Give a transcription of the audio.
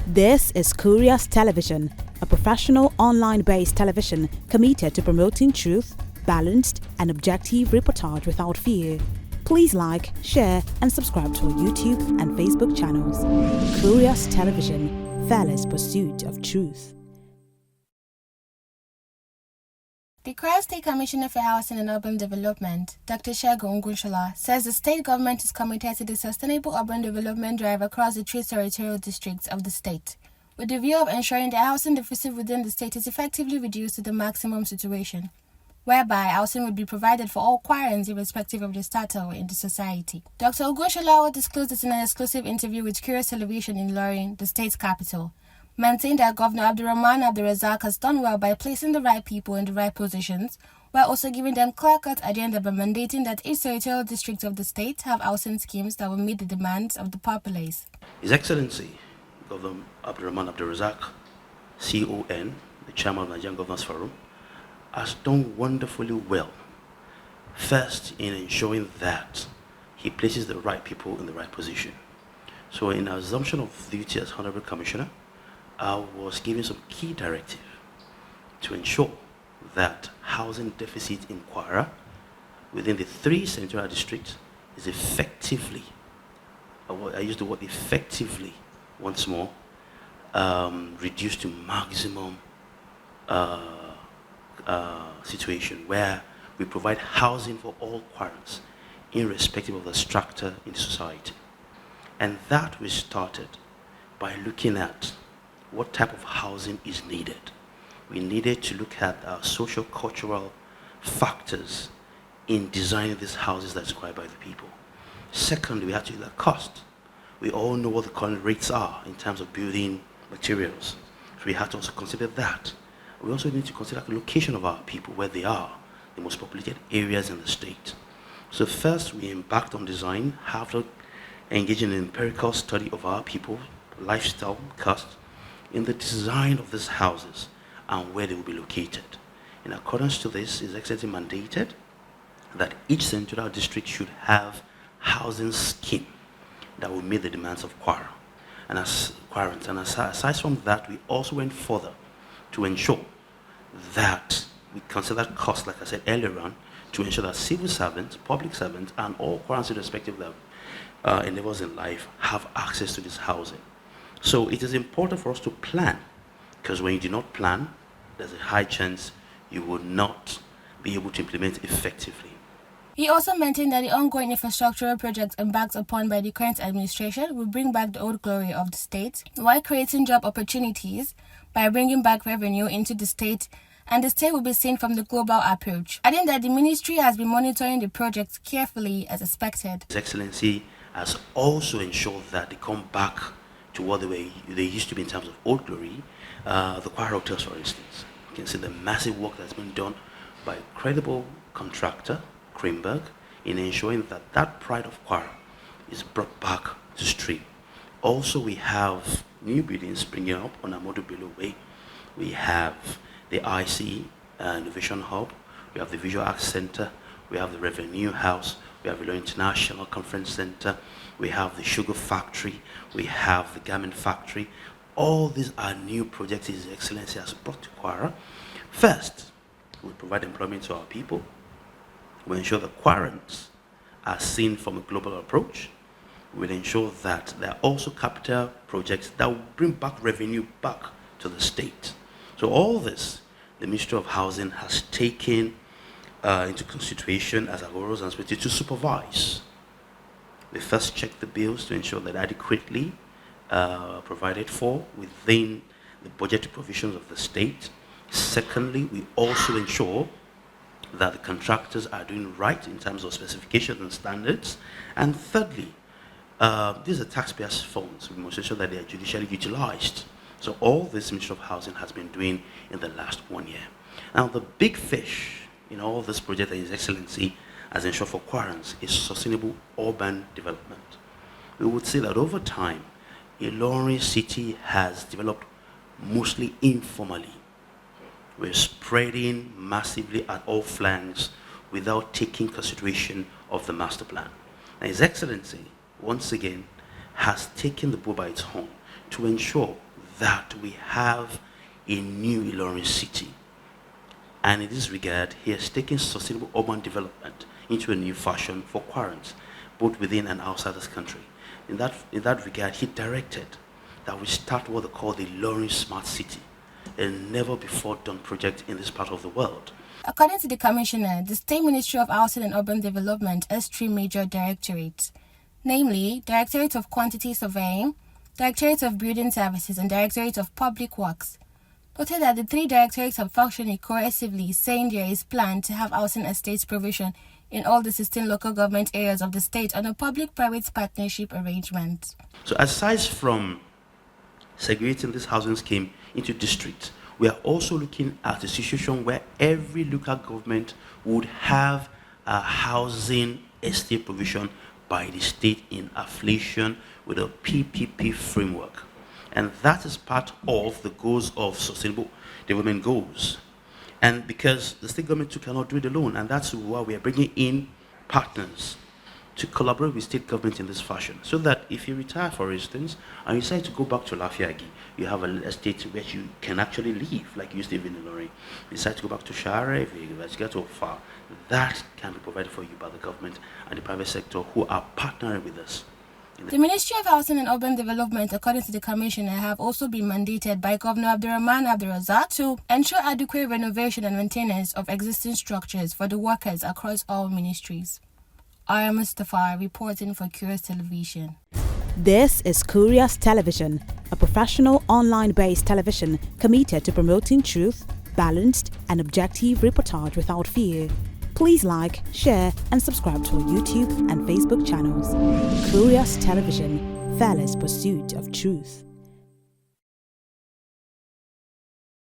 This is Curious Television, a professional online-based television committed to promoting truth, balanced and objective reportage without fear. Please like, share and subscribe to our YouTube and Facebook channels. Curious Television, fearless pursuit of truth. The Kwara State Commissioner for Housing and Urban Development, Dr. Segun Ogunshola, says the state government is committed to the sustainable urban development drive across the three territorial districts of the state, with the view of ensuring the housing deficit within the state is effectively reduced to the maximum situation, whereby housing would be provided for all Kwarans irrespective of their status in the society. Dr. Ogunshola disclosed this in an exclusive interview with Curious Television in Ilorin, the state's capital, maintained that Governor Abdulrazaq has done well by placing the right people in the right positions, while also giving them clear-cut agenda by mandating that each territorial district of the state have housing schemes that will meet the demands of the populace. His Excellency, Governor Abdulrazaq, CON, the Chairman of the Nigerian Governors Forum, has done wonderfully well. First, in ensuring that he places the right people in the right position. So in our assumption of duty as Honorable Commissioner, I was given some key directive to ensure that housing deficit in Kwara within the three central districts is effectively, I use the word effectively once more, reduced to maximum situation where we provide housing for all Kwarans irrespective of the structure in society. And that we started by looking at what type of housing is needed. We needed to look at our socio-cultural factors in designing these houses that's required by the people. Secondly, we had to look at cost. We all know what the current rates are in terms of building materials. So we had to also consider that. We also need to consider the location of our people, where they are, the most populated areas in the state. So first, we embarked on design, after engaging in an empirical study of our people, lifestyle, cost, in the design of these houses and where they will be located. In accordance to this, His Excellency mandated that each central district should have housing scheme that will meet the demands of Kwara. And aside from that, we also went further to ensure that we considered cost, like I said earlier on, to ensure that civil servants, public servants, and all Kwarans irrespective of their endeavors in life have access to this housing. So it is important for us to plan, because when you do not plan, there's a high chance you will not be able to implement effectively. He also maintained that the ongoing infrastructural projects embarked upon by the current administration will bring back the old glory of the state, while creating job opportunities by bringing back revenue into the state, and the state will be seen from the global approach, adding that the ministry has been monitoring the projects carefully as expected. His Excellency has also ensured that they come back to what they used to be in terms of old glory. The Kwara hotels, for instance. You can see the massive work that's been done by a credible contractor, Krimberg, in ensuring that that pride of Kwara is brought back to stream. Also, we have new buildings springing up on Amodu Bello Way. We have the IC Innovation Hub. We have the Visual Arts Center. We have the Revenue House. We have the International Conference Center. We have the Sugar Factory. We have the Garment Factory. All these are new projects His Excellency has brought to Kwara. First, we provide employment to our people. We ensure that Kwarans are seen from a global approach. We will ensure that there are also capital projects that will bring back revenue back to the state. So all this, the Ministry of Housing has taken into consideration as our roles and responsibility to supervise. We first check the bills to ensure that adequately provided for within the budgetary provisions of the state. Secondly, we also ensure that the contractors are doing right in terms of specifications and standards. And thirdly, these are taxpayers' funds. We must ensure that they are judicially utilized. So all this Ministry of Housing has been doing in the last 1 year. Now, the big fish in all this project that His Excellency has ensured for Kwarans is sustainable urban development. We would say that over time, Ilorin city has developed mostly informally. We're spreading massively at all flanks without taking consideration of the master plan. And His Excellency, once again, has taken the bull by its horn to ensure that we have a new Ilorin city. And in this regard, he has taken sustainable urban development into a new fashion for Kwarans, both within and outside this country. In that regard, he directed that we start what they call the Ilorin Smart City, a never-before-done project in this part of the world. According to the Commissioner, the State Ministry of Housing and Urban Development has 3 major directorates, namely Directorate of Quantity Surveying, Directorate of Building Services, and Directorate of Public Works. Noted that the 3 directorates are functioning cohesively, saying there is plan to have housing estates provision in all the 16 local government areas of the state on a public-private partnership arrangement. So aside from segregating this housing scheme into districts, we are also looking at a situation where every local government would have a housing estate provision by the state in affiliation with a PPP framework. And that is part of the goals of sustainable development goals. And because the state government too cannot do it alone, and that's why we are bringing in partners to collaborate with state government in this fashion, so that if you retire, for instance, and you decide to go back to Lafiagi, you have a state where you can actually live, like you used to live in Ilorin. If you decide to go back to Shara, if you get to far, that can be provided for you by the government and the private sector who are partnering with us. The Ministry of Housing and Urban Development, according to the Commissioner, have also been mandated by Governor Abdulrazaq to ensure adequate renovation and maintenance of existing structures for the workers across all ministries. I am Mustafa, reporting for Curious Television. This is Curious Television, a professional online-based television committed to promoting truth, balanced and objective reportage without fear. Please like, share and subscribe to our YouTube and Facebook channels. Curious Television, fearless pursuit of truth.